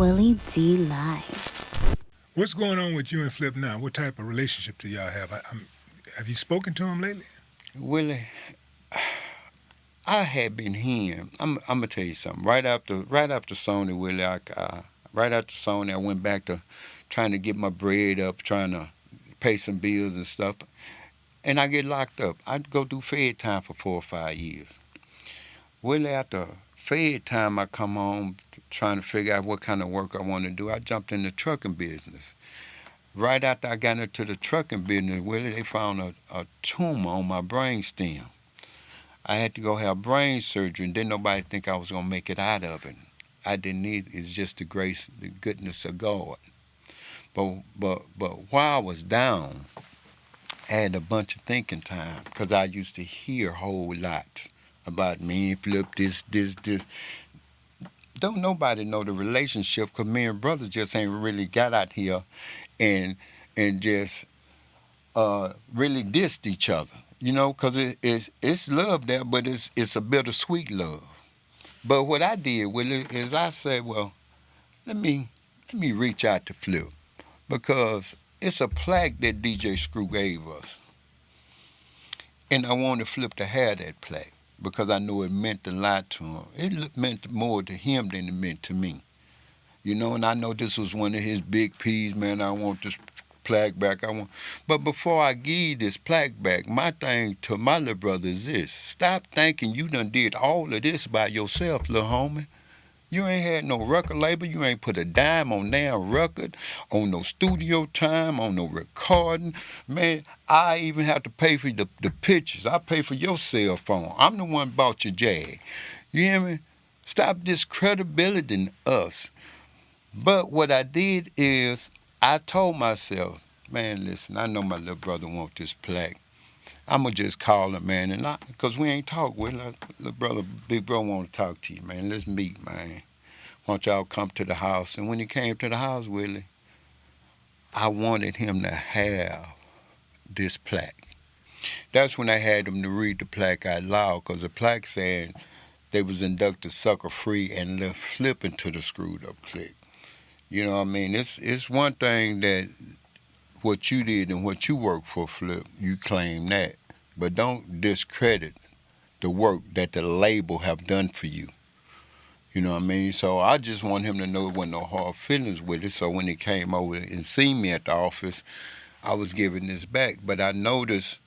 Willie D Live. What's going on with you and Flip now? What type of relationship do y'all have? Have you spoken to him lately? Willie, I had been hearing. I'm gonna tell you something. Right after Sony, Willie, right after Sony, I went back to trying to get my bread up, trying to pay some bills and stuff, and I get locked up. I'd go do Fed time for 4 or 5 years. Willie, after Fed time, I come home trying to figure out what kind of work I want to do. I jumped in the trucking business. Right after I got into the trucking business, Willie, they found a tumor on my brain stem. I had to go have brain surgery, and didn't nobody think I was gonna make it out of it. I didn't need it's just the grace, the goodness of God. But while I was down, I had a bunch of thinking time because I used to hear a whole lot about me and Flip, this. Don't nobody know the relationship because me and brothers just ain't really got out here and just really dissed each other. You know, because it's love there, but it's a bittersweet love. But what I did with it is I said, well, let me reach out to Flip because it's a plaque that DJ Screw gave us, and I wanted Flip to have that plaque because I knew it meant a lot to him. It meant more to him than it meant to me. You know, and I know this was one of his big P's, man. I want this plaque back. But before I give you this plaque back, my thing to my little brother is this. Stop thinking you done did all of this by yourself, little homie. You ain't had no record label. You ain't put a dime on damn record, on no studio time, on no recording. Man, I even have to pay for the pictures. I pay for your cell phone. I'm the one bought your Jag. You hear me? Stop discrediting us. But what I did is I told myself, man, listen, I know my little brother want this plaque. I'm going to just call him, man, and because we ain't talked with him. Little brother, big bro want to talk to you, man. Let's meet, man. Want y'all come to the house. And when he came to the house, Willie, I wanted him to have this plaque. That's when I had him to read the plaque out loud, because the plaque said they was inducted sucker free and left flipping to the screwed up clique. You know what I mean? It's one thing that what you did and what you worked for, Flip, you claim that. But don't discredit the work that the label have done for you. You know what I mean? So I just want him to know it wasn't no hard feelings with it. So when he came over and seen me at the office, I was giving this back. But I noticed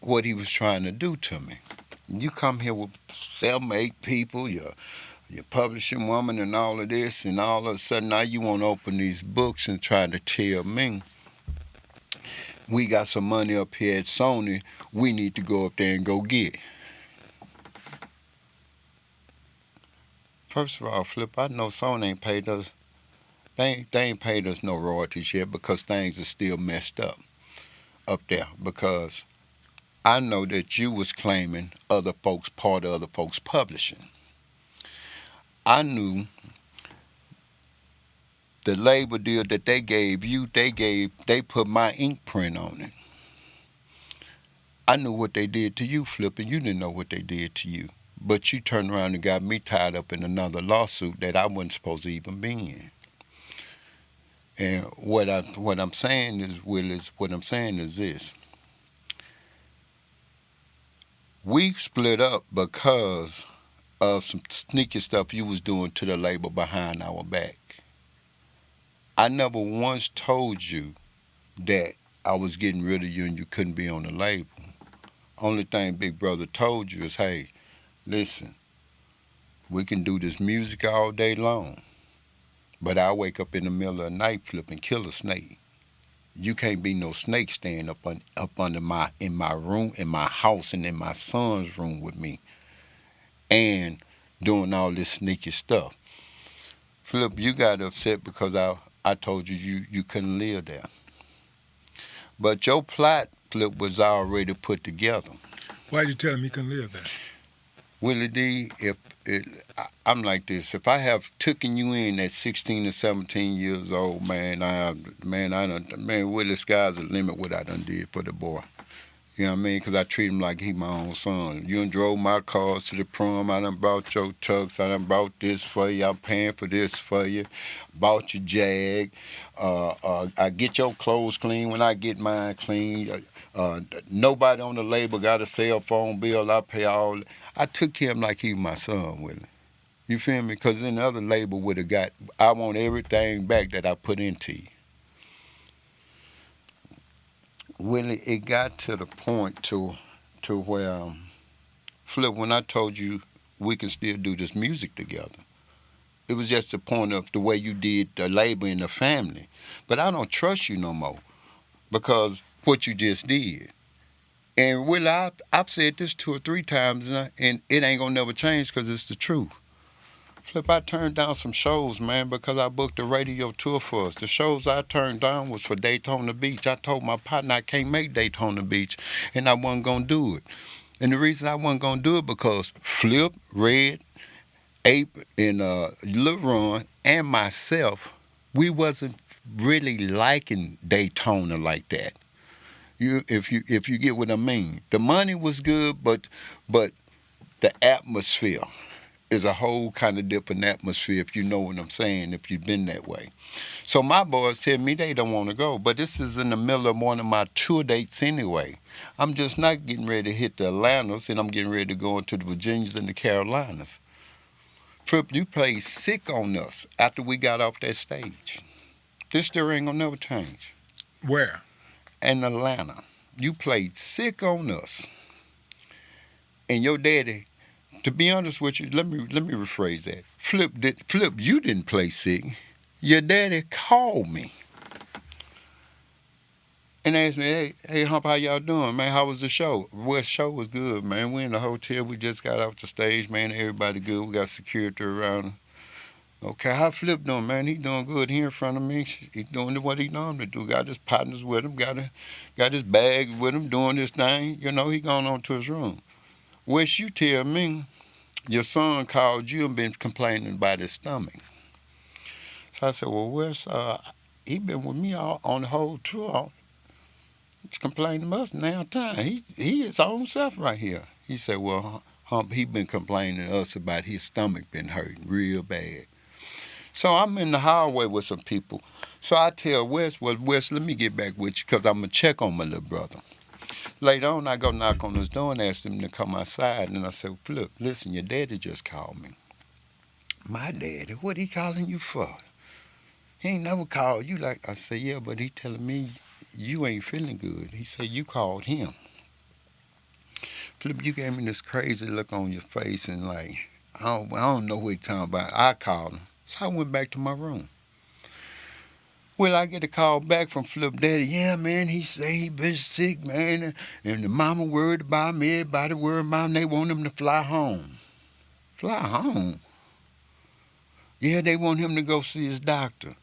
what he was trying to do to me. You come here with 7, 8 people, your publishing woman and all of this, and all of a sudden now you want to open these books and try to tell me we got some money up here at Sony, we need to go up there and go get. First of all, Flip, I know Sony ain't paid us. They ain't paid us no royalties yet because things are still messed up there. Because I know that you was claiming part of other folks' publishing. I knew the label deal that they gave you, they put my ink print on it. I knew what they did to you, Flip, and you didn't know what they did to you. But you turned around and got me tied up in another lawsuit that I wasn't supposed to even be in. And what I'm saying is this. We split up because of some sneaky stuff you was doing to the label behind our back. I never once told you that I was getting rid of you and you couldn't be on the label. Only thing Big Brother told you is, hey, listen, we can do this music all day long, but I wake up in the middle of the night, Flip, and kill a snake. You can't be no snake staying up under in my room, in my house, and in my son's room with me, and doing all this sneaky stuff. Flip, you got upset because I told you couldn't live there. But your plot, Flip, was already put together. Why'd you tell him he couldn't live there? Willie D, I'm like this. If I have taken you in at 16 or 17 years old, man, Willie, sky's the limit what I done did for the boy. You know what I mean? Because I treat him like he my own son. You done drove my cars to the prom. I done bought your trucks. I done bought this for you. I'm paying for this for you. Bought your Jag. I get your clothes clean when I get mine clean. Nobody on the label got a cell phone bill. I pay all. I took him like he my son, Willie. You feel me? Because then the other label would have got, I want everything back that I put into you. Willie, it got to the point to where, Flip, when I told you we can still do this music together, it was just the point of the way you did the labor in the family. But I don't trust you no more because what you just did. And Willie, I've said this 2 or 3 times, and it ain't gonna never change because it's the truth. Flip, I turned down some shows, man, because I booked a radio tour for us. The shows I turned down was for Daytona Beach. I told my partner I can't make Daytona Beach, and I wasn't going to do it. And the reason I wasn't going to do it because Flip, Red, Ape, and Lil Ron, and myself, we wasn't really liking Daytona like that. If you get what I mean. The money was good, but the atmosphere is a whole kind of different atmosphere, if you know what I'm saying, if you've been that way. So my boys tell me they don't want to go, but this is in the middle of one of my tour dates anyway. I'm just not getting ready to hit the Atlantas, and I'm getting ready to go into the Virginias and the Carolinas. Trip, you played sick on us after we got off that stage. This story ain't gonna never change. Where? In Atlanta. You played sick on us. And your daddy, to be honest with you, let me rephrase that. Flip, you didn't play sick. Your daddy called me and asked me, hey, Hump, how y'all doing, man? How was the show? Well, the show was good, man. We in the hotel. We just got off the stage, man. Everybody good. We got security around. Okay, how Flip doing, man? He doing good here in front of me. He doing what he normally do. Got his partners with him. Got his bag with him, doing his thing. You know, he going on to his room. Wish you tell me your son called you and been complaining about his stomach. So I said, well, Wes, he been with me all, on the whole tour. He's complaining to us now time. He his own self right here. He said, well, Hump, he been complaining to us about his stomach been hurting real bad. So I'm in the hallway with some people. So I tell Wes, well, Wes, let me get back with you because I'm going to check on my little brother. Later on, I go knock on his door and ask him to come outside. And I said, Flip, listen, your daddy just called me. My daddy? What he calling you for? He ain't never called you like. I said, yeah, but he telling me you ain't feeling good. He said, you called him. Flip, you gave me this crazy look on your face and like, I don't know what you're talking about. I called him. So I went back to my room. Well, I get a call back from Flip Daddy. Yeah, man, he say he been sick, man. And the mama worried about him. Everybody worried about him. They want him to fly home. Fly home? Yeah, they want him to go see his doctor.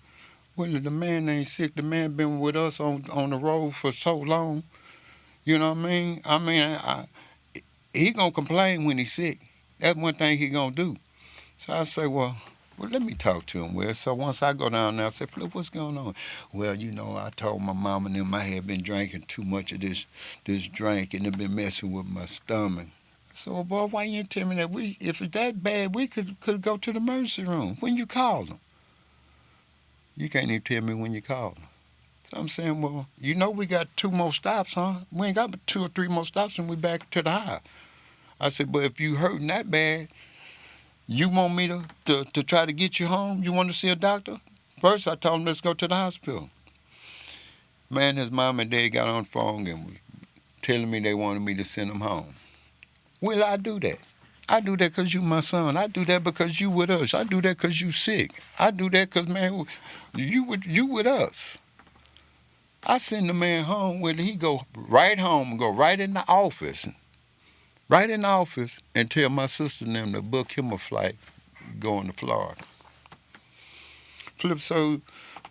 Well, the man ain't sick. The man been with us on the road for so long. You know what I mean? He gonna complain when he's sick. That's one thing he gonna do. So I say, well, let me talk to him. Well, so once I go down there, I say, Flip, what's going on? Well, you know, I told my mom and them I had been drinking too much of this drink and it been messing with my stomach. I said, well, boy, why you didn't tell me that? If it's that bad, we could go to the emergency room. When you called them? You can't even tell me when you called them. So I'm saying, well, you know we got 2 more stops, huh? We ain't got but 2 or 3 more stops and we back to the house. I said, but if you hurting that bad, you want me to try to get you home? You want to see a doctor? First, I told him, let's go to the hospital. Man, his mom and dad got on the phone and was telling me they wanted me to send him home. Will I do that? I do that because you my son. I do that because you with us. I do that because you sick. I do that because, man, you with us. I send the man home where he go right home and go right in the office. Right in the office and tell my sister and them to book him a flight going to Florida. Flip, so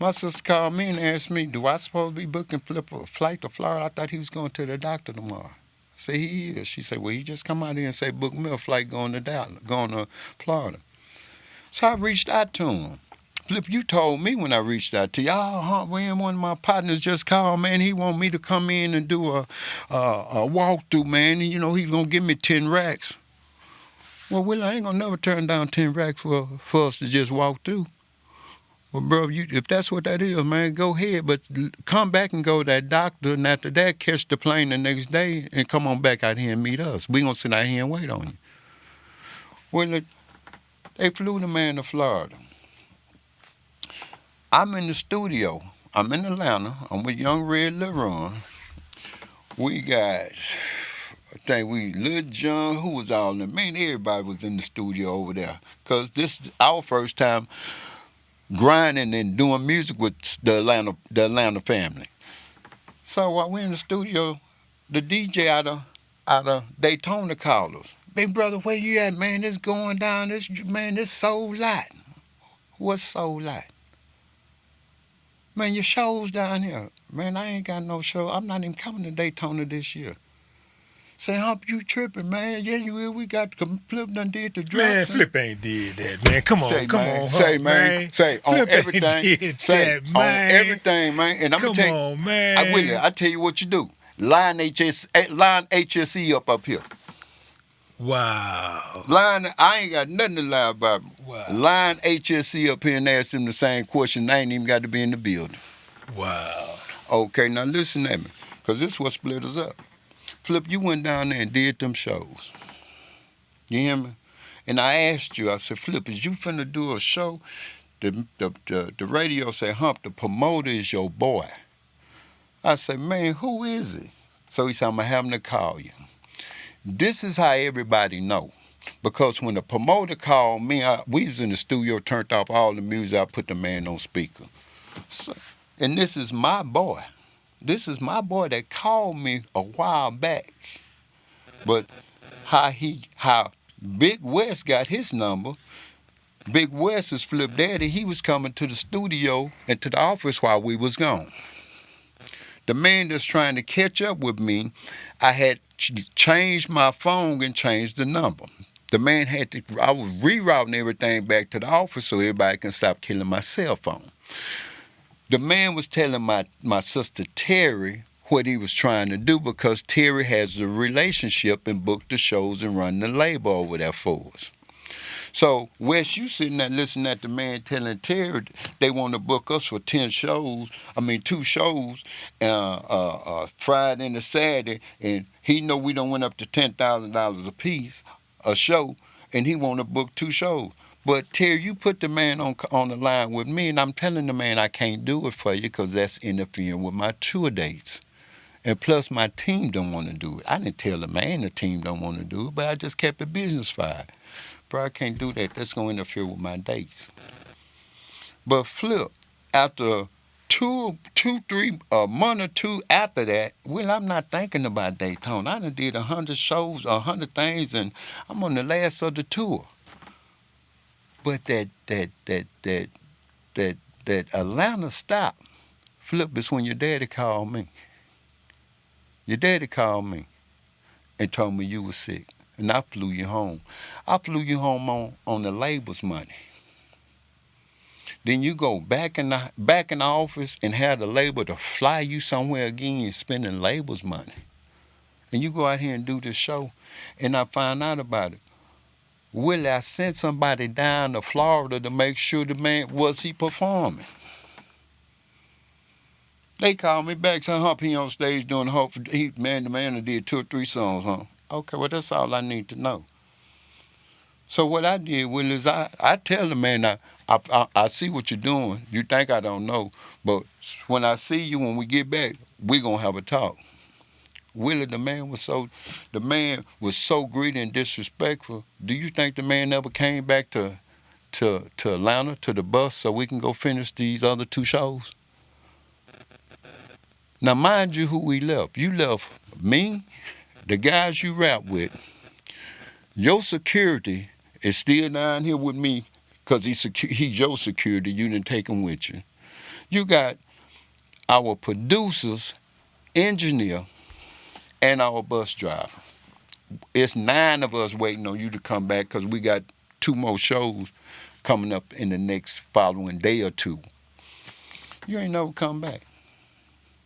my sister called me and asked me, do I supposed to be booking Flip a flight to Florida? I thought he was going to the doctor tomorrow. I said, he is. She said, well, he just come out here and say, book me a flight going to Florida. So I reached out to him. Flip, you told me when I reached out to you, oh, Hump, when one of my partners just called, man, he want me to come in and do a walkthrough, man. And, he's going to give me 10 racks. Well, Will, I ain't going to never turn down 10 racks for us to just walk through. Well, bro, if that's what that is, man, go ahead. But come back and go to that doctor, and after that, catch the plane the next day and come on back out here and meet us. We going to sit out here and wait on you. Well, they flew the man to Florida. I'm in the studio. I'm in Atlanta. I'm with Young Red LeRon. We got, I think Lil Jon, who was all in there? Man, everybody was in the studio over there. Because this is our first time grinding and doing music with the Atlanta family. So while we're in the studio, the DJ out of Daytona called us. Big brother, where you at, man? This going down. This sold out. What's sold out? Man, your show's down here. Man, I ain't got no show. I'm not even coming to Daytona this year. Say, Hump, you tripping, man. Yeah, you will. We got Flip done did the drugs. Man, Flip ain't did that, man. Come on, Hump, say, man. Say, Flip on everything. Did say, that, man. On everything, man. And I'm going to tell you. Come on, man. I tell you what you do. Line HSE up here. Wow. I ain't got nothing to lie about. Wow. Line HSE up here and ask them the same question. I ain't even got to be in the building. Wow. Okay, now listen at me, because this is what split us up. Flip, you went down there and did them shows. You hear me? And I asked you, I said, Flip, is you finna do a show? The radio said, Hump, the promoter is your boy. I said, man, who is he? So he said, I'm having to call you. This is how everybody know. Because when the promoter called me, we was in the studio, turned off all the music, I put the man on speaker. So, and this is my boy. This is my boy that called me a while back. But how Big West got his number, Big West is Flip Daddy. He was coming to the studio and to the office while we was gone. The man that's trying to catch up with me, I had changed my phone and changed the number. The man I was rerouting everything back to the office so everybody can stop killing my cell phone. The man was telling my sister Terry what he was trying to do because Terry has the relationship and booked the shows and run the label over there for us. So, Wes, you sitting there listening at the man telling Terry they want to book us for 2 shows, Friday and a Saturday, and he know we done went up to $10,000 a piece, a show, and he want to book 2 shows. But, Terry, you put the man on the line with me, and I'm telling the man I can't do it for you because that's interfering with my tour dates. And plus, my team don't want to do it. I didn't tell the man the team don't want to do it, but I just kept it business-fied. Bro, I can't do that. That's going to interfere with my dates. But Flip, after a month or two after that, well, I'm not thinking about Daytona. I done did 100 shows, 100 things, and I'm on the last of the tour. But that Atlanta stop, Flip, is when your daddy called me. Your daddy called me and told me you were sick. And I flew you home. I flew you home on the label's money. Then you go back in the office and have the label to fly you somewhere again spending label's money. And you go out here and do this show, and I find out about it. Willie, I sent somebody down to Florida to make sure the man, was he performing? They called me back, said, Hump, he on stage doing the Hump. The man did 2 or 3 songs, huh? Okay, well, that's all I need to know. So what I did, Willie, is I tell the man, I see what you're doing. You think I don't know, but when I see you, when we get back, we're going to have a talk. Willie, the man was so greedy and disrespectful. Do you think the man ever came back to Atlanta, to the bus, so we can go finish these other 2 shows? Now, mind you, who we left. You left me, the guys you rap with. Your security is still down here with me because he's your security. You didn't take him with you. You got our producers, engineer, and our bus driver. It's 9 of us waiting on you to come back because we got 2 more shows coming up in the next following day or two. You ain't never come back.